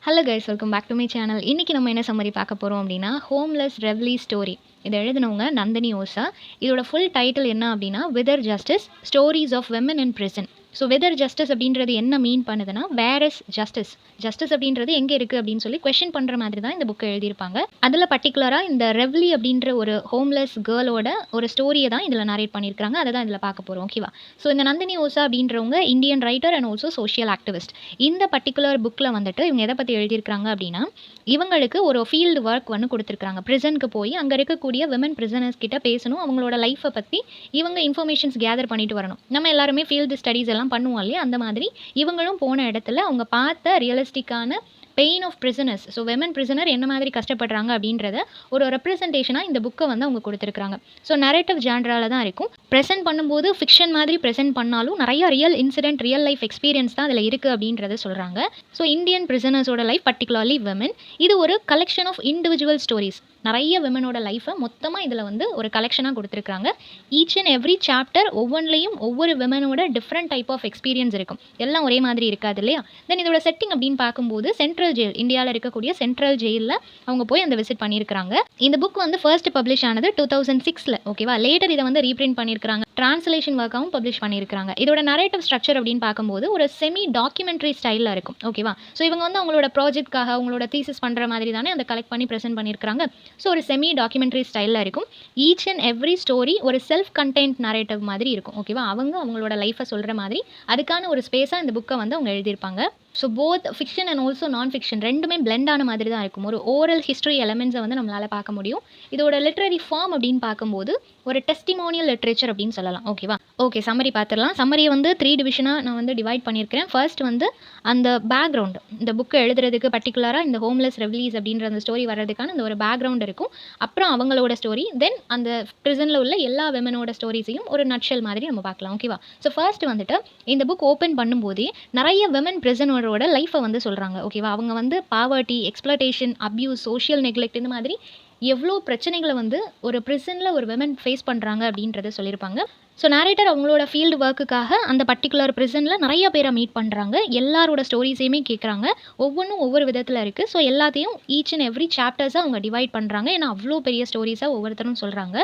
Hello guys, welcome back to my channel. இன்றைக்கி நம்ம என்ன சம்மரி பார்க்க போகிறோம் அப்படின்னா, ஹோம்லெஸ் ரெவ்லி ஸ்டோரி. இதை எழுதினவங்க நந்தினி ஓசா. இதோட ஃபுல் டைட்டில் என்ன அப்படின்னா, whither justice stories of women in prison. So whither justice அப்படின்றது என்ன மீன் பண்ணுதுன்னா, வேர் இஸ் ஜஸ்டிஸ், ஜஸ்டிஸ் அப்படின்றது எங்கே இருக்குது அப்படின்னு சொல்லி கொஷின் பண்ணுற மாதிரி தான் இந்த புக்கை எழுதியிருப்பாங்க. அதில் பர்டிகுலராக இந்த ரெவ்லி அப்படின்ற ஒரு ஹோம்லெஸ் கேர்ளோட ஒரு ஸ்டோரியை தான் இதில் நரேட் பண்ணியிருக்காங்க. அதை தான் இதில் பார்க்க போகிறோம். ஓகேவா? ஸோ இந்த நந்தினி ஓசா அப்படின்றவங்க Indian writer and also social activist. இந்த பர்டிகுலர் புக்கில் வந்துட்டு இவங்க எதை பற்றி எழுதியிருக்காங்க அப்படின்னா, இவங்களுக்கு ஒரு ஃபீல்டு ஒர்க் ஒன்று கொடுத்துருக்காங்க. ப்ரிசனுக்கு போய் அங்கே இருக்கக்கூடிய விமன் ப்ரிசனர்ஸ் கிட்ட பேசணும், அவங்களோட லைஃப்பை பற்றி இவங்க இன்ஃபர்மேஷன்ஸ் கேதர் பண்ணிட்டு வரணும். நம்ம எல்லாருமே ஃபீல்டு ஸ்டடீஸ் எல்லாம் பண்ணுவோம் இல்லையா, அந்த மாதிரி இவங்களும் போன இடத்துல அவங்க பார்த்த ரியலிஸ்டிக்கான pain of prisoners, so women prisoner என்ன மாதிரி கஷ்டப்படுறாங்க அப்படின்றத ஒரு ரெப்ரசன்டேஷனாக இந்த புக்கை வந்து அவங்க கொடுத்துருக்காங்க. ஸோ நரேட்டிவ் ஜான்ரால தான் இருக்கும். ப்ரெசென்ட் பண்ணும்போது ஃபிக்ஷன் மாதிரி ப்ரெசென்ட் பண்ணாலும் நிறைய real incident, real life experience தான் அதில் இருக்குது அப்படின்றத சொல்கிறாங்க. ஸோ இந்தியன் பிரிசனர்ஸோட லைஃப், பர்டிகுலர்லி விமன், இது ஒரு கலெக்ஷன் ஆஃப் இண்டிவிஜுவல் ஸ்டோரிஸ். நிறைய விமனோட லைஃப்பை மொத்தமாக இதில் வந்து ஒரு கலெக்ஷனாக கொடுத்துருக்காங்க. ஈச் அண்ட் எவ்ரி சாப்டர் ஒவ்வொன்றிலையும் ஒவ்வொரு விமனோட டிஃப்ரெண்ட் டைப் ஆஃப் எக்ஸ்பீரியன்ஸ் இருக்கும். எல்லாம் ஒரே மாதிரி இருக்காது இல்லையா? தென் இதோட செட்டிங் அப்படின்னு பார்க்கும்போது சென்ட்ரல் ஜெயில், இந்தியாவில் இருக்கக்கூடிய சென்ட்ரல் ஜெயிலில் அவங்க போய் அந்த விசிட் பண்ணியிருக்காங்க. இந்த புக் வந்து ஃபர்ஸ்ட் பப்ளிஷ் ஆனது 2006. ஓகேவா? லேட்டர் இதை வந்து ரீப்ரிண்ட் பண்ணியிருக்காங்க, டிரான்ஸ்லேஷன் ஒர்க்காகவும் பப்ளிஷ் பண்ணியிருக்காங்க. இதோட நரேட்டிவ் ஸ்ட்ரக்சர் அப்படின்னு பார்க்கும்போது ஒரு செமி டாக்குமெண்ட்ரி ஸ்டைலில் இருக்கும். ஓகேவா? ஸோ இவங்க வந்து அவங்களோட ப்ராஜெக்ட்காக அவங்களோட தீசிஸ் பண்ணுற மாதிரி தானே அதை கலெக்ட் பண்ணி ப்ரெசென்ட் பண்ணியிருக்காங்க. ஸோ ஒரு செமி டாக்குமெண்ட்ரி ஸ்டைலில் இருக்கும். ஈச் அண்ட் எவ்ரி ஸ்டோரி ஒரு செல்ஃப் கண்டென்ட் நரேட்டிவ் மாதிரி இருக்கும். ஓகேவா? அவங்களோட லைஃப்பை சொல்கிற மாதிரி அதுக்கான ஒரு ஸ்பேஸாக இந்த புக்கை வந்து அவங்க எழுதியிருப்பாங்க. So both fiction and also நான் ஃபிக்ஷன் ரெண்டுமே பிளெண்ட் ஆன மாதிரி தான் இருக்கும். ஒரு ஓரல் ஹிஸ்ட்ரி எலமெண்ட்ஸை வந்து நம்மளால் பார்க்க முடியும். இதோட லிட்ரரி ஃபார்ம் அப்படின்னு பார்க்கும்போது ஒரு டெஸ்டிமோனியல் லிட்ரேச்சர் அப்படின்னு சொல்லலாம். ஓகேவா? ஓகே, சம்மரி பார்த்துடலாம். சம்மரியை வந்து 3 டிவிஷனாக நான் வந்து டிவைட் பண்ணியிருக்கிறேன். ஃபர்ஸ்ட் வந்து அந்த பேக்ரவுண்டு, இந்த புக்கை எழுதுறதுக்கு பர்டிகுலராக இந்த ஹோம்லெஸ் ரெவ்லீஸ் அப்படின்ற அந்த ஸ்டோரி வர்றதுக்கான இந்த ஒரு பேக்ரவுண்ட் இருக்கும். அப்புறம் அவங்களோட ஸ்டோரி, தென் அந்த ப்ரிசனில் உள்ள எல்லா விமனோட ஸ்டோரிஸையும் ஒரு நட்ஷல் மாதிரி நம்ம பார்க்கலாம். ஓகேவா? ஸோ ஃபர்ஸ்ட் வந்துட்டு இந்த புக் ஓப்பன் பண்ணும்போதே நிறைய விமன் ப்ரிசனரோட லைஃப்பை வந்து சொல்கிறாங்க. ஓகேவா? அவங்க வந்து poverty, exploitation, abuse, social neglect, இந்த மாதிரி எவ்வளோ பிரச்சனைகளை வந்து ஒரு ப்ரிசனில் ஒரு விமன் ஃபேஸ் பண்ணுறாங்க அப்படின்றத சொல்லியிருப்பாங்க. ஸோ நேரேட்டர் அவங்களோட ஃபீல்டு ஒர்க்குக்காக அந்த பர்டிகுலர் ப்ரிசனில் நிறைய பேரை மீட் பண்ணுறாங்க. எல்லாரோட ஸ்டோரிஸையுமே கேட்குறாங்க. ஒவ்வொன்றும் ஒவ்வொரு விதத்தில் இருக்குது. ஸோ எல்லாத்தையும் ஈச் அண்ட் எவ்ரி சாப்டர்ஸாக அவங்க டிவைட் பண்ணுறாங்க. ஏன்னா அவ்வளோ பெரிய ஸ்டோரிஸாக ஒவ்வொருத்தரும் சொல்கிறாங்க.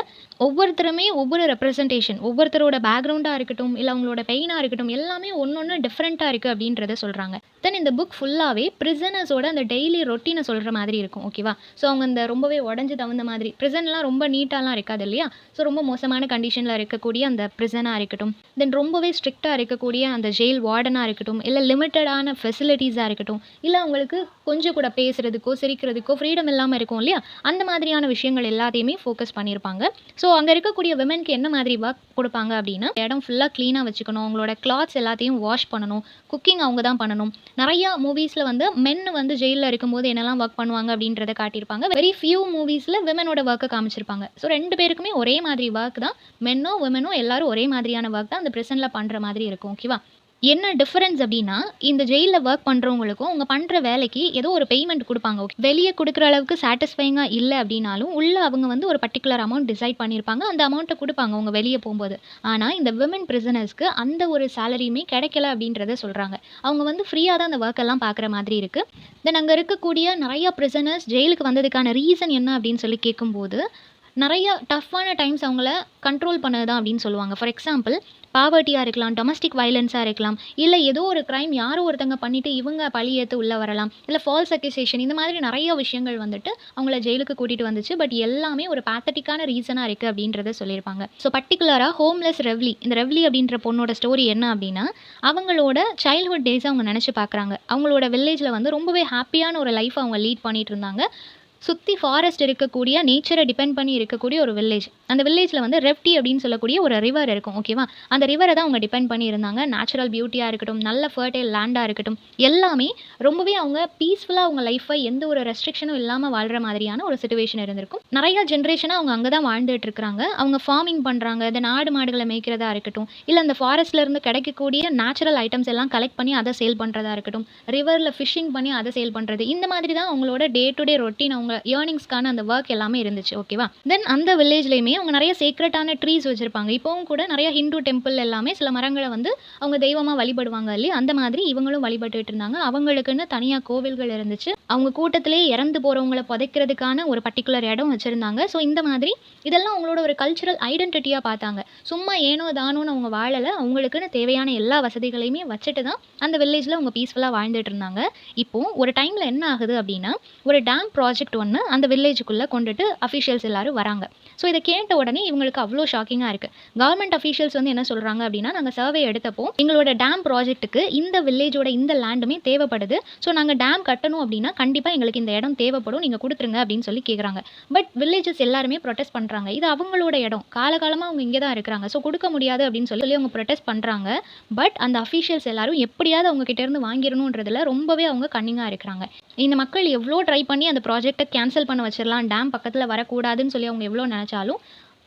ஒவ்வொருத்தருமே ஒவ்வொரு ரெப்ரசன்டேஷன், ஒவ்வொருத்தரோட பேக்ரவுண்டாக இருக்கட்டும், இல்லை அவங்களோட பெயினாக இருக்கட்டும், எல்லாமே ஒன்று டிஃப்ரெண்ட்டாக இருக்குது அப்படின்றத சொல்கிறாங்க. தென் இந்த புக் ஃபுல்லாகவே ப்ரிசனர்ஸோட அந்த டெய்லி ரொட்டீனை சொல்கிற மாதிரி இருக்கும். ஓகேவா? ஸோ அவங்க அந்த ரொம்பவே உடஞ்சி தகுந்த மாதிரி, ப்ரிசன்லாம் ரொம்ப நீட்டாலாம் இருக்காது இல்லையா? ஸோ ரொம்ப மோசமான கண்டிஷனில் இருக்கக்கூடிய அந்த ப்ரிசனாக இருக்கட்டும், தென் ரொம்பவே ஸ்ட்ரிக்டாக இருக்கக்கூடிய அந்த ஜெயில் வார்டனாக இருக்கட்டும், இல்லை லிமிட்டடான ஃபெசிலிட்டிஸாக இருக்கட்டும், இல்லை அவங்களுக்கு கொஞ்சம் கூட பேசுகிறதுக்கோ சிரிக்கிறதுக்கோ ஃப்ரீடம் இல்லாமல் இருக்கும் இல்லையா? அந்த மாதிரியான விஷயங்கள் எல்லாத்தையுமே ஃபோக்கஸ் பண்ணியிருப்பாங்க. ஸோ அங்கே இருக்கக்கூடிய விமனுக்கு என்ன மாதிரி ஒர்க் கொடுப்பாங்க அப்படின்னா, இடம் ஃபுல்லாக க்ளீனாக வச்சுக்கணும், அவங்களோட கிளாத்ஸ் எல்லாத்தையும் வாஷ் பண்ணணும், குக்கிங் அவங்க தான் பண்ணணும். நிறையா மூவிஸில் வந்து மென் வந்து ஜெயிலில் இருக்கும்போது என்னெல்லாம் ஒர்க் பண்ணுவாங்க அப்படின்றத காட்டியிருப்பாங்க. வெரி ஃபியூ மூவிஸில் விமனோட ஒர்க்கை காமிச்சிருப்பாங்க. ஸோ 2 பேருக்குமே ஒரே மாதிரி ஒர்க் தான். மென்னோ விமனோ எல்லாரும் ஒரே மாதிரியான ஒர்க் தான் அந்த ப்ரிசனில் பண்ணுற மாதிரி இருக்கும். ஓகேவா? என்ன டிஃபரன்ஸ் அப்படின்னா, இந்த ஜெயிலில் ஒர்க் பண்ணுறவங்களுக்கும் அவங்க பண்ணுற வேலைக்கு ஏதோ ஒரு பேமெண்ட் கொடுப்பாங்க. ஓகே, வெளியே கொடுக்குற அளவுக்கு சாட்டிஸ்ஃபைங்காக இல்லை அப்படின்னாலும் உள்ளே அவங்க வந்து ஒரு பர்டிகுலர் அமௌண்ட் டிசைட் பண்ணியிருப்பாங்க. அந்த அமௌண்ட்டை கொடுப்பாங்க அவங்க வெளியே போகும்போது. ஆனால் இந்த விமன் பிரிசனர்ஸ்க்கு அந்த ஒரு சேலரியுமே கிடைக்கல அப்படின்றத சொல்கிறாங்க. அவங்க வந்து ஃப்ரீயாக தான் அந்த ஒர்க் எல்லாம் பார்க்குற மாதிரி இருக்குது. தென் அங்கே இருக்கக்கூடிய நிறைய பிரிசனர்ஸ் ஜெயிலுக்கு வந்ததுக்கான ரீசன் என்ன அப்படின்னு சொல்லி கேட்கும்போது, நிறைய டஃப்பான டைம்ஸ் அவங்கள கண்ட்ரோல் பண்ணது தான் அப்படின்னு சொல்லுவாங்க. ஃபார் எக்ஸாம்பிள், பாவர்ட்டியாக இருக்கலாம், டொமஸ்டிக் வயலன்ஸாக இருக்கலாம், இல்லை ஏதோ ஒரு க்ரைம் யாரோ ஒருத்தங்க பண்ணிவிட்டு இவங்க பழி ஏற்று உள்ளே வரலாம், இல்லை ஃபால்ஸ் அக்யூசேஷன், இந்த மாதிரி நிறைய விஷயங்கள் வந்துட்டு அவங்கள ஜெயிலுக்கு கூட்டிகிட்டு வந்துச்சு. பட் எல்லாமே ஒரு பேத்தட்டிக்கான ரீசனாக இருக்குது அப்படின்றத சொல்லியிருப்பாங்க. ஸோ பர்டிகுலராக ஹோம்லெஸ் ரெவ்லி, இந்த ரெவ்லி அப்படின்ற பொண்ணோட ஸ்டோரி என்ன அப்படின்னா, அவங்களோட சைல்ட்ஹுட் டேஸை அவங்க நினச்சி பார்க்குறாங்க. அவங்களோட வில்லேஜில் வந்து ரொம்பவே ஹாப்பியான ஒரு லைஃப் அவங்க லீட் பண்ணிகிட்டு இருந்தாங்க. சுற்றி ஃபாரஸ்ட் இருக்கக்கூடிய, நேச்சரை டிபெண்ட் பண்ணி இருக்கக்கூடிய ஒரு வில்லேஜ். அந்த வில்லேஜில் வந்து ரெவ்டி அப்படின்னு சொல்லக்கூடிய ஒரு ரிவர் இருக்கும். ஓகேவா? அந்த ரிவரை தான் அவங்க டிபெண்ட் பண்ணி இருந்தாங்க. நேச்சுரல் பியூட்டியாக இருக்கட்டும், நல்ல ஃபர்டைல் லேண்டாக இருக்கட்டும், எல்லாமே ரொம்பவே அவங்க பீஸ்ஃபுல்லாக அவங்க லைஃப்பை எந்த ஒரு ரெஸ்ட்ரிக்ஷனும் இல்லாமல் வாழ்கிற மாதிரியான ஒரு சிச்சுவேஷன் இருந்திருக்கும். நிறையா ஜென்ரேஷனாக அவங்க அங்கே தான் வாழ்ந்துட்டு இருக்கிறாங்க. அவங்க ஃபார்மிங் பண்ணுறாங்க. இந்த நாடு மாடுகளை மேய்க்கிறதா இருக்கட்டும், இல்லை அந்த ஃபாரஸ்ட்லேருந்து கிடைக்கக்கூடிய நேச்சுரல் ஐட்டம்ஸ் எல்லாம் கலெக்ட் பண்ணி அதை சேல் பண்ணுறதா இருக்கட்டும், ரிவரில் ஃபிஷிங் பண்ணி அதை சேல் பண்ணுறது, இந்த மாதிரி தான் அவங்களோட டே டு டே ரொட்டீன், அவங்க ஏர்னிங்ஸ்க்கான அந்த ஒர்க் எல்லாமே இருந்துச்சு. ஓகேவா? தென் அந்த வில்லேஜ்லேயுமே அவங்க நிறைய சேக்ரெட்டான ட்ரீஸ் வச்சிருப்பாங்க. இப்பவும் கூட நிறைய ஹிந்து டெம்பிள் எல்லாமே சில மரங்கள வந்து அவங்க தெய்வமா வழிபடுவாங்க இல்லையா? அந்த மாதிரி இவங்களும் வழிபட்டுட்டு இருந்தாங்க. அவங்களுக்குன்னு தனியா கோவில்கள் இருந்துச்சு. அவங்க கூட்டத்திலேயே இறந்து போறவங்கள புதைக்கிறதுக்கான ஒரு பர்ட்டிகுலர் இடம் வச்சிருந்தாங்க. ஸோ இந்த மாதிரி இதெல்லாம் அவங்களோட ஒரு கல்ச்சுரல் ஐடென்டிட்டியா பார்த்தாங்க. சும்மா ஏனோ தானோன்னு அவங்க வாழல. அவங்களுக்குன்னு தேவையான எல்லா வசதிகளையுமே வச்சுட்டு தான் அந்த வில்லேஜ்ல அவங்க பீஸ்ஃபுல்லா வாழ்ந்துட்டு இருந்தாங்க. இப்போ ஒரு டைம்ல என்ன ஆகுது அப்படின்னா, ஒரு டேம் ப்ராஜெக்ட் ஒண்ணு அந்த வில்லேஜுக்குள்ள கொண்டுட்டு அஃபிஷியல்ஸ் எல்லாரும் வராங்க. ஸோ இத கேட்ட உடனே இவங்களுக்கு அவ்ளோ ஷாக்கிங்கா இருக்கு. கவர்ன்மெண்ட் அஃபிஷியல்ஸ் வந்து என்ன சொல்றாங்க அப்படின்னா, நாங்க சர்வே எடுத்தப்போ எங்களோட டேம் ப்ராஜெக்ட்டுக்கு இந்த வில்லேஜோட இந்த லேண்டுமே தேவைப்படுது. ஸோ நாங்க டேம் கட்டணும் அப்படின்னா கண்டிப்பா எங்களுக்கு இந்த இடம் தேவைப்படும். நீங்க குடுத்துருங்க அப்படின்னு சொல்லி கேட்குறாங்க. பட் வில்லேஜஸ் எல்லாருமே ப்ரொடெஸ்ட் பண்றாங்க. இது அவங்களோட இடம். காலகாலமா அவங்க இங்க தான் இருக்கிறாங்க. ஸோ குடுக்க முடியாது அப்படின்னு சொல்லி அவங்க ப்ரொடெஸ்ட் பண்றாங்க. பட் அந்த அஃபிஷியல்ஸ் எல்லாரும் எப்படியாவது அவங்க கிட்ட இருந்து வாங்கிரணும்ன்றதுல ரொம்பவே அவங்க கன்னிங்கா இருக்கிறாங்க. இந்த மக்கள் எவ்ளோ ட்ரை பண்ணி அந்த ப்ராஜெக்ட்ட கேன்சல் பண்ண வச்சிரலாம். டேம் பக்கத்துல வரக்கூடாதுன்னு சொல்லி அவங்க எவ்ளோ நெனச்சாலும்,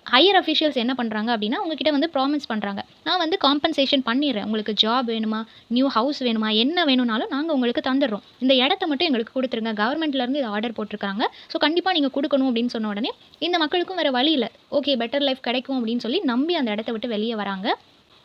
ஹையர் அஃபிஷியல்ஸ் என்ன பண்றாங்க அப்படின்னா, அவங்க கிட்ட வந்து ப்ராமிஸ் பண்றாங்க. நான் வந்து காம்பன்சேஷன் பண்ணிர்றேன். உங்களுக்கு ஜாப் வேணுமா? நியூ ஹவுஸ் வேணுமா? என்ன வேணும்னாலும் நாங்க உங்களுக்கு தந்துர்றோம். இந்த இடத்த மட்டும் எங்களுக்கு குடுத்துருங்க. கவர்மெண்ட்ல இருந்து இத ஆர்டர் போட்டுருக்காங்க. ஸோ கண்டிப்பா நீங்க குடுக்கணும் அப்படின்னு சொன்ன உடனே, இந்த மக்களுக்கும் வேற வழி இல்ல. ஓகே பெட்டர் லைஃப் கிடைக்கும் அப்படின்னு சொல்லி நம்பி அந்த இடத்த விட்டு வெளிய வராங்க.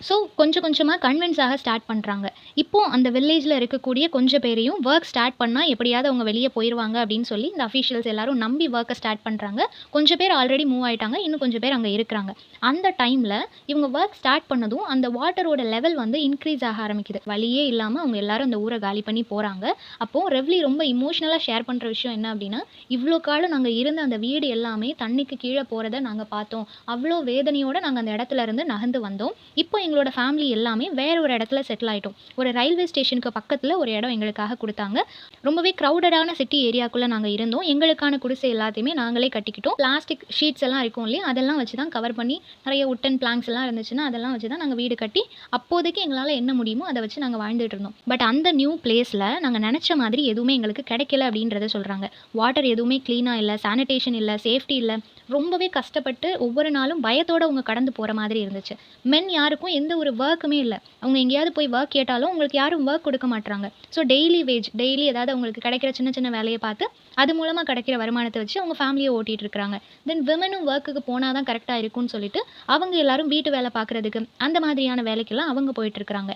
ஸோ கொஞ்சம் கொஞ்சமா கன்வின்ஸ் ஆக ஸ்டார்ட் பண்றாங்க. இப்போ அந்த வில்லேஜ்ல இருக்கக்கூடிய கொஞ்சம் பேரையும் வொர்க் ஸ்டார்ட் பண்ணா எப்படியாவது அவங்க வெளிய போயிருவாங்க அப்படின்னு சொல்லி இந்த அஃபிஷியல்ஸ் எல்லாரும் நம்பி வொர்க்க ஸ்டார்ட் பண்றாங்க. கொஞ்சம் பேர் ஆல்ரெடி மூவ் ஆயிட்டாங்க. இன்னும் கொஞ்சம் பேர் அங்க இருக்கிறாங்க. அந்த டைம்ல இவங்க வொர்க் ஸ்டார்ட் பண்ணதும் அந்த வாட்டரோட லெவல் வந்து இன்க்ரீஸ் ஆக ஆரம்பிக்குது. வழியே இல்லாம அவங்க எல்லாரும் அந்த ஊர காலி பண்ணி போறாங்க. அப்போ ரெவ்லி ரொம்ப எமோஷனலா ஷேர் பண்ற விஷயம் என்ன அப்படின்னா, இவ்ளோ காலம் நாங்க இருந்த அந்த வீடு எல்லாமே தண்ணிக்கு கீழ போறத நாங்க பார்த்தோம். அவ்ளோ வேதனையோட நாங்க அந்த இடத்துல இருந்து நகர்ந்து வந்தோம். இப்போ எங்களோட ஃபேமிலி எல்லாமே வேற ஒரு இடத்துல செட்டில் ஆயிட்டோம். ஒரு ரயில்வே ஸ்டேஷனுக்கு பக்கத்துல ஒரு இடம் எங்களுக்காக குடுத்தாங்க. ரொம்பவே கிரவுடடான சிட்டி ஏரியாக்குள்ள நாங்க இருந்தோம். எங்களுக்கான குடிசை எல்லாத்தையுமே நாங்களே கட்டிக்கிட்டோம். பிளாஸ்டிக் ஷீட்ஸ் எல்லாம் இருக்கும் இல்லையா? அதெல்லாம் வச்சு தான் கவர் பண்ணி நிறைய வுட்டன் பிளாங்க்ஸ் எல்லாம் இருந்துச்சுன்னா, அதெல்லாம் வச்சு தான் நாங்க வீடு கட்டி, அப்போதைக்கு எங்களால என்ன முடியுமோ அத வச்சு நாங்க வாழ்ந்துட்டு இருந்தோம். பட் அந்த நியூ பிளேஸ்ல நாங்க நெனச்ச மாதிரி எதுவுமே எங்களுக்கு கிடைக்கல அப்படின்றத சொல்றாங்க. வாட்டர் எதுவுமே கிளீனா இல்ல, சானிடேஷன் இல்ல, சேஃப்டி இல்ல. ரொம்பவே கஷ்டப்பட்டு ஒவ்வொரு நாளும் பயத்தோட அவங்க கடந்து போற மாதிரி இருந்துச்சு. மென் யாருக்கும் எந்த ஒரு வொர்க்குமே இல்ல. அவங்க எங்கேயாவது போய் வொர்க் கேட்டாலும் உங்களுக்கு யாரும் வொர்க் குடுக்க மாட்றாங்க. ஸோ டெய்லி வேஜ் டெய்லி ஏதாவது அவங்களுக்கு கிடைக்கிற சின்ன சின்ன வேலைய பார்த்து, அது மூலமா கிடைக்கிற வருமானத்த வச்சு அவங்க ஃபேமிலிய ஓட்டிட்டு இருக்காங்க. தென் விமெனும் வொர்க்குக்கு போனா தான் கரெக்ட்டா இருக்கும்னு சொல்லிட்டு, அவங்க எல்லாரும் வீட்டு வேல பார்க்குறதுக்கு, அந்த மாதிரியான வேலைக்கெல்லாம் அவங்க போயிட்டு இருக்காங்க.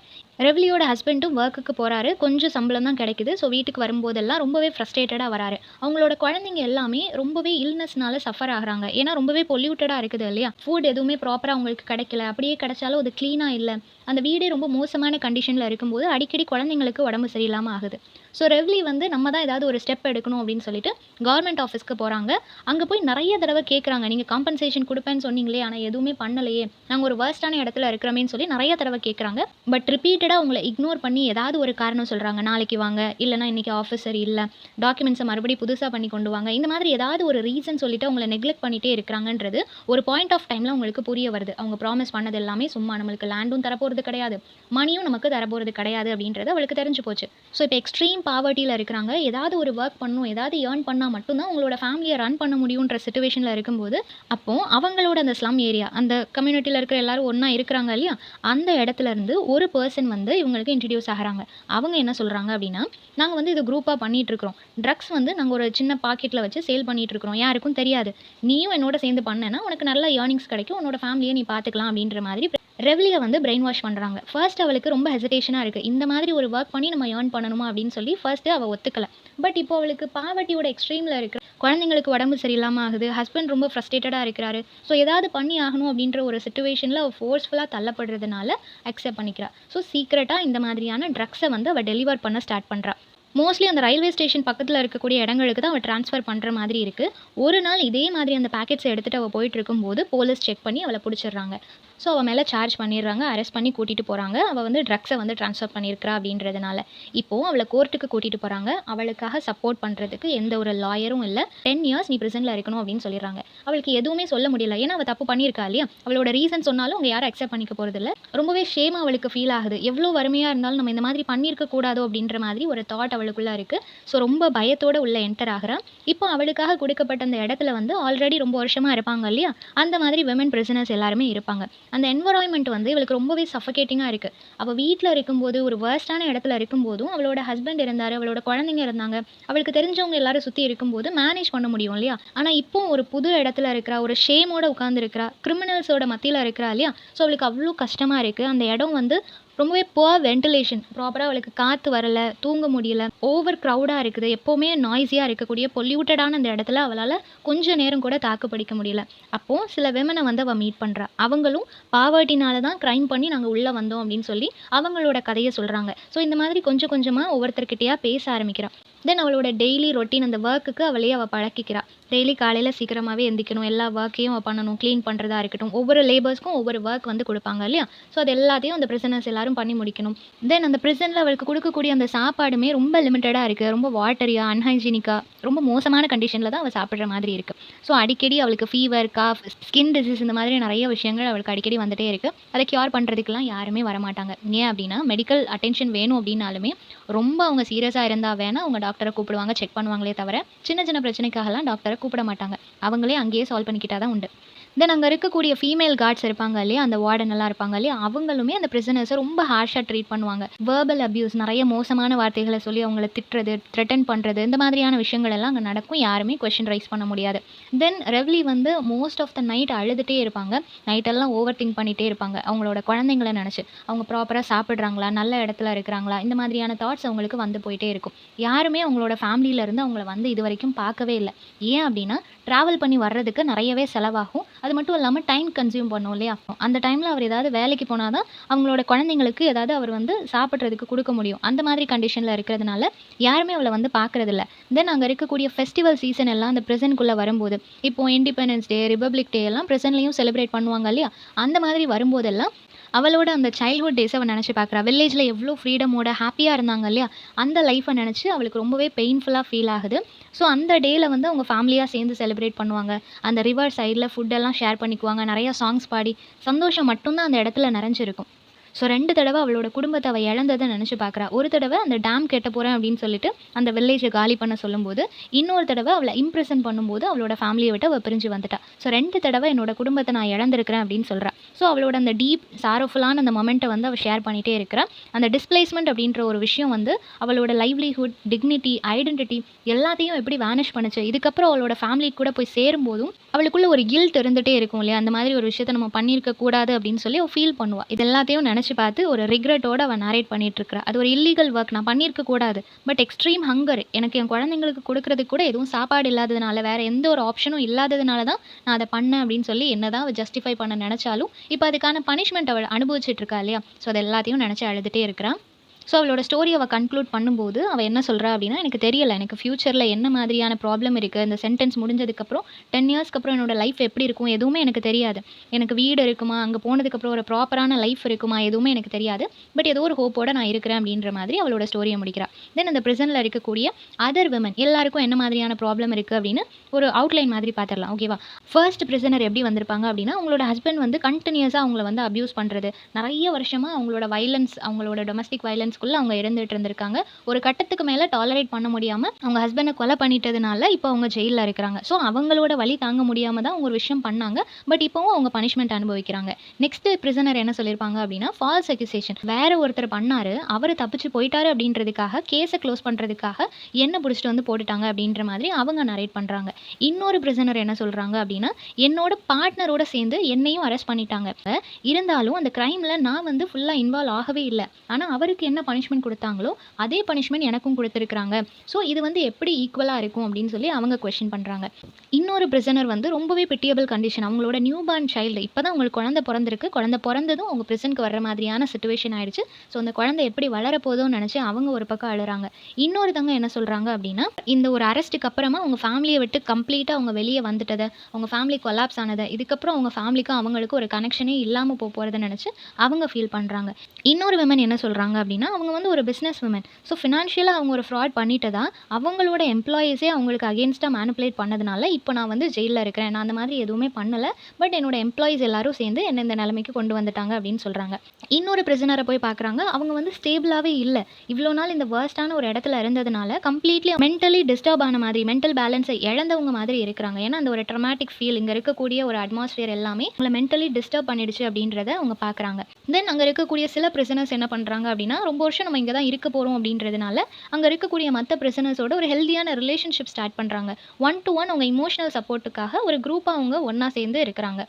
ரெவ்லியோட ஹஸ்பண்டும் வொர்க்குக்கு போறாரு. கொஞ்சம் சம்பளம் தான் கிடைக்குது. ஸோ வீட்டுக்கு வரும்போதெல்லாம் ரொம்பவே ஃப்ரஸ்ட்ரேட்டடா வராரு. அவங்களோட குழந்தைங்க எல்லாமே ரொம்பவே இல்னஸ்னால சஃபர் ஆகுறாங்க. ஏன்னா ரொம்பவே பொல்யூட்டடா இருக்குது இல்லையா? ஃபுட் எதுவுமே ப்ராப்பரா அவங்களுக்கு கிடைக்கல. அப்படியே கிடைச்சாலும் அது கிளீனா இல்ல. அந்த வீடே ரொம்ப மோசமான கண்டிஷன்ல இருக்கும்போது, அடிக்கடி குழந்தைங்களுக்கு உடம்பு சரியில்லாம ஆகுது. ஸோ ரெவ்லி வந்து நம்ம தான் ஏதாவது ஒரு ஸ்டெப் எடுக்கணும் அப்படின்னு சொல்லிட்டு கவர்மெண்ட் ஆஃபீஸ்க்கு போறாங்க. அங்க போய் நெறைய தடவ கேட்குறாங்க. நீங்க காம்பன்சேஷன் குடுப்பேன்னு சொன்னீங்களே, ஆனா எதுவுமே பண்ணலையே. நாங்க ஒரு வொர்ஸ்ட்டான இடத்துல இருக்கிறோமேன்னு சொல்லி நெறைய தடவ கேட்குறாங்க. பட் ரிப்பீட்டடா உங்கள இக்னோர் பண்ணி ஏதாவது ஒரு காரணம் சொல்றாங்க. நாளைக்கு வாங்க, இல்லன்னா இன்னைக்கு ஆஃபீஸ் சரியில்ல, டாக்குமெண்ட்ஸ மறுபடியும் புதுசா பண்ணி கொண்டு வாங்க. இந்த மாதிரி ஏதாவது ஒரு ரீசன் சொல்லிட்டு உங்கள நெக்லெக்ட் பண்ணிட்டே இருக்கிறாங்கன்றது ஒரு பாயிண்ட் ஆஃப் டைம்ல உங்களுக்கு புரிய வருது. அவங்க ப்ராமிஸ் பண்ணது எல்லாமே சும்மா. நம்மளுக்கு லேண்டும் தரப்போறது கிடையாது. மணியும் நமக்கு தரப்போறது கிடையாது அப்படின்றது அவளுக்கு தெரிஞ்சு போச்சு. ஸோ இப்போ எக்ஸ்ட்ரீம் பாவர்ட்டில இருக்கிறாங்க. ஏதாவது ஒரு வொர்க் பண்ணணும், ஏதாவது ஏர்ன் பண்ணா மட்டும் தான் உங்களோட ஃபேமிலிய ரன் பண்ண முடியுன்ற சிச்சுவேஷன்ல இருக்கும்போது, அப்போ அவங்களோட அந்த ஸ்லம் ஏரியா, அந்த கம்யூனிட்டில இருக்கிற எல்லாரும் ஒண்ணா இருக்கிறாங்க இல்லையா? அந்த இடத்துல இருந்து ஒரு பெர்சன் வந்து இவங்களுக்கு இன்ட்ரோடியூஸ் ஆகுறாங்க. அவங்க என்ன சொல்றாங்க அப்படின்னா, நாங்க வந்து இது குரூப்பா பண்ணிட்டு இருக்கிறோம். ட்ரக்ஸ் வந்து நாங்க ஒரு சின்ன பாக்கெட்ல வச்சு சேல் பண்ணிட்டு இருக்கிறோம். யாருக்கும் தெரியாது. நீயும் என்னோட சேர்ந்து பண்ணேன்னா உனக்கு நல்ல ஏர்னிங்ஸ் கிடைக்கும். உன்னோட ஃபேமிலிய நீ பார்த்துக்கலாம் அப்படின்ற மாதிரி ரெவ்லிய வந்து பிரெயின் வாஷ் பண்றாங்க. ஃபர்ஸ்ட் அவளுக்கு ரொம்ப ஹெசிடேஷனா இருக்கு. இந்த மாதிரி ஒரு வொர்க் பண்ணி நம்ம ஏர்ன் பண்ணணுமா அப்படின்னு சொல்லி ஃபர்ஸ்ட் அவ ஒத்துக்கல. பட் இப்போ அவளுக்கு பாவர்ட்டியோட எக்ஸ்ட்ரீம்ல இருக்கு. குழந்தைங்களுக்கு உடம்பு சரியில்லாம ஆகுது. ஹஸ்பண்ட் ரொம்ப ஃப்ரஸ்ட்ரேட்டடா இருக்கிறாரு. ஸோ ஏதாவது பண்ணி ஆகணும் அப்படின்ற ஒரு சிச்சுவேஷன்ல அவ ஃபோர்ஸ்ஃபுல்லா தள்ளப்படுறதுனால அக்செப்ட் பண்ணிக்கிறா. ஸோ சீக்ரெட்டா இந்த மாதிரியான ட்ரக்ஸ வந்து அவ டெலிவர் பண்ண ஸ்டார்ட் பண்றா. மோஸ்ட்லி அந்த ரயில்வே ஸ்டேஷன் பக்கத்துல இருக்கக்கூடிய இடங்களுக்கு தான் அவ ட்ரான்ஸ்ஃபர் பண்ற மாதிரி இருக்கு. ஒரு நாள் இதே மாதிரி அந்த பாக்கெட்ஸ எடுத்துட்டு அவ போயிட்டு இருக்கும்போது போலீஸ் செக் பண்ணி அவள புடிச்சிடுறாங்க. ஸோ அவ மேல சார்ஜ் பண்ணிடுறாங்க. அரெஸ்ட் பண்ணி கூட்டிட்டு போறாங்க. அவ வந்து ட்ரக்ஸ வந்து ட்ரான்ஸ்ஃபர் பண்ணியிருக்கிறா அப்படின்றதுனால. இப்போ அவள கோர்ட்டுக்கு கூட்டிட்டு போறாங்க. அவளுக்காக சப்போர்ட் பண்றதுக்கு எந்த ஒரு லாயரும் இல்ல. 10 இயர்ஸ் நீ பிரிசன்ல இருக்கணும் அப்படின்னு சொல்லிடுறாங்க. அவளுக்கு எதுவுமே சொல்ல முடியல. ஏன்னா அவ தப்பு பண்ணியிருக்கா இல்லையா? அவளோட ரீசன் சொன்னாலும் அவங்க யாரும் அக்செப்ட் பண்ணிக்க போறதில்ல. ரொம்பவே ஷேமா அவளுக்கு ஃபீல் ஆகுது. எவ்ளோ வறுமையா இருந்தாலும் நம்ம இந்த மாதிரி பண்ணியிருக்க கூடாதோ அப்படின்ற மாதிரி ஒரு தாட் அவளுக்குள்ள இருக்கு. ஸோ ரொம்ப பயத்தோட உள்ள என்டர் ஆகுறா. இப்போ அவளுக்காக குடுக்கப்பட்ட அந்த இடத்துல வந்து ஆல்ரெடி ரொம்ப வருஷமா இருப்பாங்க இல்லையா? அந்த மாதிரி விமன் பிரிசனர்ஸ் எல்லாருமே இருப்பாங்க. அந்த என்வைரன்மென்ட் வந்து இவளுக்கு ரொம்பவே சஃபகேட்டிங்கா இருக்கு. அவ வீட்ல இருக்கும்போது, ஒரு வொர்ஸ்ட்டான இடத்துல இருக்கும்போதும், அவளோட ஹஸ்பண்ட் இருந்தாரு, அவளோட குழந்தைங்க இருந்தாங்க. அவளுக்கு தெரிஞ்சவங்க எல்லாரும் சுத்தி இருக்கும்போது மேனேஜ் பண்ண முடியும் இல்லையா? ஆனா இப்போ ஒரு புது இடத்துல இருக்கிறா, ஒரு ஷேமோட உட்கார்ந்திருக்கிறா, கிரிமினல்ஸோட மத்தியில இருக்கிறா இல்லையா? ஸோ அவளுக்கு அவ்ளோ கஷ்டமா இருக்கு. அந்த இடம் வந்து ரொம்பவே புவர் வென்டிலேஷன். ப்ராப்பரா அவளுக்கு காத்து வரல, தூங்க முடியல. ஓவர் க்ரவுடா இருக்குது. எப்பவுமே நாய்ஸியா இருக்கக்கூடிய பொல்யூட்டடான அந்த இடத்துல அவளால கொஞ்ச நேரம் கூட தாக்கு பிடிக்க முடியல. அப்போ சில விமன வந்து அவ மீட் பண்றா. அவங்களும் பாவர்ட்டினால தான் கிரைம் பண்ணி நாங்க உள்ள வந்தோம் அப்படின்னு சொல்லி அவங்களோட கதைய சொல்றாங்க. ஸோ இந்த மாதிரி கொஞ்சம் கொஞ்சமா ஒவ்வொருத்தர்கிட்டயா பேச ஆரம்பிக்கிறா. தென் அவளோட டெய்லி ரொட்டீன் அந்த வொர்க்குக்கு அவளையே அவ பழக்கிக்கிறா. டெய்லி காலையில சீக்கிரமாவே எந்திரிக்கணும். எல்லா வொர்க்கையும் அவ பண்ணணும். கிளீன் பண்றதா இருக்கட்டும். ஒவ்வொரு லேபர்ஸ்க்கும் ஒவ்வொரு வொர்க் வந்து குடுப்பாங்க இல்லையா? ஸோ அது எல்லாத்தையும் அந்த பிரிசனர்ஸ் எல்லாரும் பண்ணி முடிக்கணும். தென் அந்த பிரிசன்ல அவளுக்கு குடுக்கக்கூடிய அந்த சாப்பாடுமே ரொம்ப லிமிட்டடா இருக்கு. ரொம்ப வாட்டரியா, அன்ஹைஜீனிக்கா, ரொம்ப மோசமான கண்டிஷன்ல தான் அவ சாப்பிடுற மாதிரி இருக்கு. ஸோ அடிக்கடி அவளுக்கு ஃபீவர், காஃப், ஸ்கின் டிசீஸ் இந்த மாதிரி நெறைய விஷயங்கள் அவளுக்கு அடிக்கடி வந்துட்டே இருக்கு. அத கியூர் பண்றதுக்குலாம் யாருமே வரமாட்டாங்க. ஏன் அப்டின்னா, மெடிக்கல் அட்டென்ஷன் வேணும் அப்டின்னாலுமே, ரொம்ப அவங்க சீரியஸா இருந்தா வேணா அவங்க டாக்டர கூப்பிடுவாங்க, செக் பண்ணுவாங்களே தவிர, சின்ன சின்ன பிரச்சனைக்காகலாம் டாக்டர கூப்பிட மாட்டாங்க. அவங்களே அங்கேயே சால்வ் பண்ணிக்கிட்டா தான் உண்டு. தென் அங்க இருக்கக்கூடிய ஃபீமேல் கார்ட்ஸ் இருப்பாங்க இல்லையா? அந்த வார்டன் எல்லாம் இருப்பாங்க இல்லையா? அவங்களுமே அந்த பிரிசனர்ஸ ரொம்ப ஹார்ஷா ட்ரீட் பண்ணுவாங்க. வெர்பல் அப்யூஸ் நெறைய மோசமான வார்த்தைகள சொல்லி அவங்கள திட்டுறது, த்ரெட்டன் பண்றது இந்த மாதிரியான விஷயங்கள் எல்லாம் அங்க நடக்கும். யாருமே கொஸ்டின் ரைஸ் பண்ண முடியாது. தென் ரெவ்லி வந்து மோஸ்ட் ஆஃப் த நைட் அழுதுட்டே இருப்பாங்க. நைட் எல்லாம் ஓவர் திங்க் பண்ணிட்டே இருப்பாங்க. அவங்களோட குழந்தைங்கள நெனச்சு. அவங்க ப்ராப்பரா சாப்பிடுறாங்களா? நல்ல இடத்துல இருக்கிறாங்களா? இந்த மாதிரியான தாட்ஸ் அவங்களுக்கு வந்து போயிட்டே இருக்கும். யாருமே அவங்களோட ஃபேமிலில இருந்து அவங்கள வந்து இதுவரைக்கும் பார்க்கவே இல்ல. ஏன் அப்டின்னா, டிராவல் பண்ணி வர்றதுக்கு நெறையவே செலவாகும். அது மட்டும் இல்லாம டைம் கன்சியூம் பண்ணும் இல்லையா? அந்த டைம்ல அவர் ஏதாவது வேலைக்கு போனா தான் அவங்களோட குழந்தைங்களுக்கு ஏதாவது அவர் வந்து சாப்பிடுறதுக்கு குடுக்க முடியும். அந்த மாதிரி கண்டிஷன்ல இருக்கிறதுனால, யாருமே அவள வந்து பார்க்கறதில்ல. தென் அங்க இருக்கக்கூடிய ஃபெஸ்டிவல் சீசன் எல்லாம் அந்த பிரிசனுக்குள்ள வரும்போது, இப்போ இண்டிபெண்டன்ஸ் டே, ரிபப்ளிக் டே எல்லாம் பிரிசன்லயும் செலிப்ரேட் பண்ணுவாங்க இல்லையா? அந்த மாதிரி வரும்போதெல்லாம் அவளோட அந்த சைல்ட்ஹுட் டேஸ அவ நெனச்சு பார்க்குறா. வில்லேஜ்ல எவ்ளோ ஃப்ரீடமோட ஹேப்பியா இருந்தாங்க இல்லையா? அந்த லைஃப்ப நெனச்சு அவளுக்கு ரொம்பவே பெயின்ஃபுல்லா ஃபீல் ஆகுது. ஸோ அந்த டேல வந்து அவங்க ஃபேமிலியா சேர்ந்து செலிப்ரேட் பண்ணுவாங்க. அந்த ரிவர் சைட்ல ஃபுட் எல்லாம் ஷேர் பண்ணிக்குவாங்க. நெறைய சாங்ஸ் பாடி, சந்தோஷம் மட்டும் தான் அந்த இடத்துல நிறைஞ்சிருக்கும். ஸோ 2 தடவ அவளோட குடும்பத்த அவ இழந்தத நெனச்சு பார்க்குறா. ஒரு தடவ அந்த டேம் கட்ட போறேன் அப்படின்னு சொல்லிட்டு, அந்த வில்லேஜ காலி பண்ண சொல்லும்போது, இன்னொரு தடவ அவள இம்ப்ரிசன் பண்ணும்போது அவளோட ஃபேமிலிய விட்டு அவ பிரிஞ்சு வந்துட்டா. ஸோ 2 தடவ என்னோட குடும்பத்த நான் இழந்திருக்கிறேன் அப்படின்னு சொல்றா. ஸோ அவளோட அந்த டீப் சாரோஃபுல்லான அந்த மொமெண்ட்ட வந்து அவ ஷேர் பண்ணிட்டே இருக்கிறா. அந்த டிஸ்பிளேஸ்மென்ட் அப்படின்ற ஒரு விஷயம் வந்து அவளோட லைவ்லிஹுட், டிக்னிட்டி, ஐடென்டிட்டி எல்லாத்தையும் எப்படி வேனிஷ் பண்ணுச்சு. இதுக்கப்புறம் அவளோட ஃபேமிலி கூட போய் சேரும்போதும், அவளுக்குள்ள ஒரு கில்ட் இருந்துட்டே இருக்கும் இல்லையா? அந்த மாதிரி ஒரு விஷயத்த நம்ம பண்ணியிருக்க கூடாது அப்படின்னு சொல்லி அவ ஃபீல் பண்ணுவா. இது எல்லாத்தையும் நெனச்சு பார்த்து ஒரு ரிக்ரெட்டோட அவ நரேட் பண்ணிட்டு இருக்கிறா. அது ஒரு இல்லீகல் வொர்க் நான் பண்ணியிருக்க கூடாது. பட் எக்ஸ்ட்ரீம் ஹங்கர் எனக்கு என் குழந்தைங்களுக்கு குடுக்குறதுக்கு கூட எதுவும் சாப்பாடு இல்லாததுனால, வேற எந்த ஒரு ஆப்ஷனும் இல்லாததுனால தான் நான் அத பண்ணேன் அப்படின்னு சொல்லி என்னதான் அவ ஜஸ்டிஃபை பண்ண நெனச்சாலும், இப்ப அதுக்கான பனிஷ்மென்ட் அவ அனுபவிச்சுட்டு இருக்கா இல்லையா? ஸோ அது எல்லாத்தையும் நெனச்சு அழுதுட்டே இருக்கிறா. ஸோ அவளோட ஸ்டோரிய அவ கன்க்ளூட் பண்ணும்போது, அவ என்ன சொல்றா அப்டின்னா, "எனக்கு தெரியல. எனக்கு ஃப்யூச்சர்ல என்ன மாதிரியான ப்ராப்ளம் இருக்கு. இந்த சென்டென்ஸ் முடிஞ்சதுக்கப்புறம் 10 இயர்ஸ்க்கு அப்புறம் என்னோட லைஃப் எப்படி இருக்கும்? எதுவுமே எனக்கு தெரியாது. எனக்கு வீடு இருக்குமா? அங்க போனதுக்கப்புறம் ஒரு ப்ராப்பரான லைஃப் இருக்குமா? எதுவுமே எனக்கு தெரியாது. பட் ஏதோ ஒரு ஹோப்போட நான் இருக்கிறேன்." அப்டின்ற மாதிரி அவளோட ஸ்டோரிய முடிக்கிறா. தென் அந்த பிரிசன்ல இருக்கக்கூடிய அதர் விமன் எல்லாருக்கும் என்ன மாதிரியான ப்ராப்ளம் இருக்கு அப்டின்னு ஒரு அவுட்லைன் மாதிரி பார்த்துரலாம். ஓகேவா? ஃபர்ஸ்ட் பிரிசனர் எப்படி வந்திருப்பாங்க அப்டின்னா, அவங்களோட ஹஸ்பண்ட் வந்து கன்டினியூஸா அவங்கள வந்து அப்யூஸ் பண்றது. நெறைய வருஷமா அவங்களோட வயலன்ஸ் அவங்களோட டொமஸ்டிக் வயலன்ஸ்க்குள்ள அவங்க இருந்துட்டு இருந்திருக்காங்க. ஒரு கட்டத்துக்கு மேல டாலரேட் பண்ண முடியாம அவங்க ஹஸ்பண்ட கொலை பண்ணிட்டதுனால இப்போ அவங்க ஜெயில்ல இருக்கிறாங்க. ஸோ அவங்களோட வலி தாங்க முடியாம தான் அவங்க ஒரு விஷயம் பண்ணாங்க. பட் இப்பவும் அவங்க பனிஷ்மென்ட் அனுபவிக்கிறாங்க. நெக்ஸ்ட் பிரிசனர் என்ன சொல்லியிருப்பாங்க அப்டின்னா, ஃபால்ஸ் அக்யூசேஷன். வேற ஒருத்தர் பண்ணாரு. அவரு தப்பிச்சு போயிட்டாரு அப்டின்றதுக்காக கேஸ க்ளோஸ் பண்றதுக்காக என்ன புடிச்சிட்டு வந்து போட்டுட்டாங்க அப்டின்ற மாதிரி அவங்க நரேட் பண்றாங்க. இன்னொரு பிரிசனர் என்ன சொல்றாங்க அப்டின்னா, என்னோட பார்ட்னரோட சேர்ந்து என்னையும் அரெஸ்ட் பண்ணிட்டாங்க. இருந்தாலும் அந்த கிரைம்ல நான் வந்து ஃபுல்லா இன்வால்வ் ஆகவே இல்ல. ஆனா அவருக்கு என்ன பனிஷ்மென்ட் குடுத்தாங்களோ, அதே பனிஷ்மென்ட் எனக்கும் குடுத்திருக்காங்க. ஸோ இது வந்து எப்படி ஈக்குவலா இருக்கும் அப்படின்னு சொல்லி அவங்க கொஸ்டின் பண்றாங்க. இன்னொரு பிரிசனர் வந்து ரொம்பவே பிட்டியபிள் கண்டிஷன். அவங்களோட நியூ பார்ன் சைல்டு இப்பதான் அவங்களுக்கு குழந்தை பொறந்திருக்கு. குழந்தை பொறந்ததும் அவங்க பிரிசனுக்கு வர்ற மாதிரியான சிச்சுவேஷன் ஆயிடுச்சு. ஸோ அந்த குழந்தை எப்படி வளரப்போதோன்னு நெனச்சு அவங்க ஒரு பக்கம் அழுறாங்க. இன்னொருத்தவங்க என்ன சொல்றாங்க அப்படின்னா, இந்த ஒரு அரெஸ்ட்டுக்கு அப்புறமா அவங்க ஃபேமிலிய விட்டு கம்ப்ளீட்டா அவங்க வெளிய வந்துட்டத, அவங்க ஃபேமிலி கொலாப்ஸ் ஆனத, இதுக்கப்புறம் அவங்க ஃபேமிலிக்கும் அவங்களுக்கும் ஒரு கனெக்ஷனே இல்லாம போறத நெனச்சு அவங்க ஃபீல் பண்றாங்க. இன்னொரு விமன் என்ன சொல்றாங்க அப்படின்னா, அவங்க வந்து ஒரு பிசினஸ் விமன். ஸோ ஃபினான்ஷியலா அவங்க ஒரு ஃப்ராட் பண்ணிட்டதா, அவங்களோட எம்ப்ளாயீஸே அவங்களுக்கு அகைன்ஸ்ட்டா மேனிபுலேட் பண்ணதுனால, இப்போ நான் வந்து ஜெயில்ல இருக்கிறேன். நான் அந்த மாதிரி எதுவுமே பண்ணல. பட் என்னோட எம்ப்ளாயீஸ் எல்லாரும் சேர்ந்து என்ன இந்த நிலைமைக்கு கொண்டு வந்துட்டாங்க அப்படின்னு சொல்றாங்க. இன்னொரு பிரிசனர போய் பார்க்குறாங்க. அவங்க வந்து ஸ்டேபிளாவே இல்ல. இவ்வளோ நாள் இந்த வொர்ஸ்ட்டான ஒரு இடத்துல இருந்ததுனால கம்ப்ளீட்லி மென்டலி டிஸ்டர்ப் ஆன மாதிரி, மென்டல் பேலன்ஸை இழந்தவங்க மாதிரி இருக்கிறாங்க. ஏன்னா அந்த ஒரு ட்ரமாட்டிக் ஃபீல், இங்க இருக்கக்கூடிய ஒரு அட்மாஸ்பியர் எல்லாமே அவங்கள மென்டலி டிஸ்டர்ப் பண்ணிடுச்சு அப்படின்றத அவங்க பார்க்குறாங்க. தென் அங்க இருக்கக்கூடிய சில பிரிசனர்ஸ் என்ன பண்றாங்க அப்படின்னா, ரொம்ப வருஷம் நம்ம இங்க தான் இருக்க போறோம் அப்படின்றதுனால, அங்க இருக்கக்கூடிய மத்த பிரிசனர்ஸோட ஒரு ஹெல்தியான ரிலேஷன்ஷிப் ஸ்டார்ட் பண்றாங்க. ஒன் டூ ஒன் அவங்க இமோஷனல் சப்போர்ட்டுக்காக ஒரு குரூப்பா அவங்க ஒண்ணா சேர்ந்து இருக்கிறாங்க.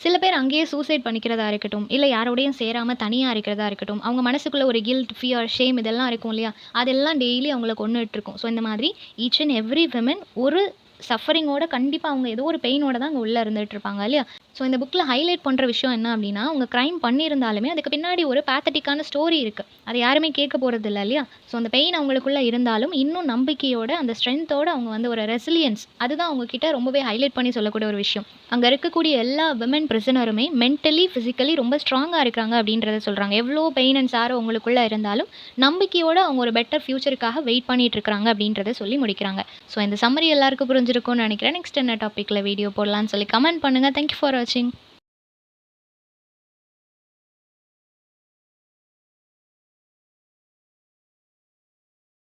சில பேர் அங்கேயே சூசைட் பண்ணிக்கிறதா இருக்கட்டும், இல்ல யாரோடையும் சேராம தனியா இருக்கிறதா இருக்கட்டும், அவங்க மனசுக்குள்ள ஒரு கில்ட், ஃபியர், ஷேம் இதெல்லாம் இருக்கும் இல்லையா? அதெல்லாம் டெய்லி அவங்கள கொன்னுட்டு இருக்கும். ஸோ இந்த மாதிரி ஈச் அண்ட் எவ்ரி விமன் ஒரு சஃபரிங்கோட கண்டிப்பா அவங்க ஏதோ ஒரு பெயினோட தான் அங்க உள்ள இருந்துட்டு இருப்பாங்க இல்லையா? ஸோ இந்த புக்ல ஹைலைட் பண்ற விஷயம் என்ன அப்படின்னா, அவங்க கிரைம் பண்ணியிருந்தாலுமே அதுக்கு பின்னாடி ஒரு பேத்தட்டிக்கான ஸ்டோரி இருக்கு. அத யாருமே கேட்க போறதில்ல இல்லையா? ஸோ அந்த பெயின் அவங்களுக்குள்ள இருந்தாலும், இன்னும் நம்பிக்கையோட, அந்த ஸ்ட்ரென்த்தோட அவங்க வந்து ஒரு ரெசிலியன்ஸ் அதுதான் அவங்க கிட்ட ரொம்பவே ஹைலைட் பண்ணி சொல்லக்கூடிய ஒரு விஷயம். அங்க இருக்கக்கூடிய எல்லா விமன் பிரிசனருமே மென்டலி, பிசிக்கலி ரொம்ப ஸ்ட்ராங்கா இருக்காங்க அப்படின்றத சொல்றாங்க. எவ்வளோ பெயின் அண்ட் சாரோ அவங்களுக்குள்ள இருந்தாலும், நம்பிக்கையோட அவங்க ஒரு பெட்டர் ஃபியூச்சருக்காக வெயிட் பண்ணிட்டு இருக்காங்க அப்படின்றத சொல்லி முடிக்கிறாங்க. ஸோ இந்த சம்மரி எல்லாருக்கும் புரிஞ்சிருக்கும்னு நினைக்கிறேன். நெக்ஸ்ட் என்ன டாபிக்ல வீடியோ போடலாம்னு சொல்லி கமெண்ட் பண்ணுங்க. தேங்க் யூ ஃபார் வாட்சிங்.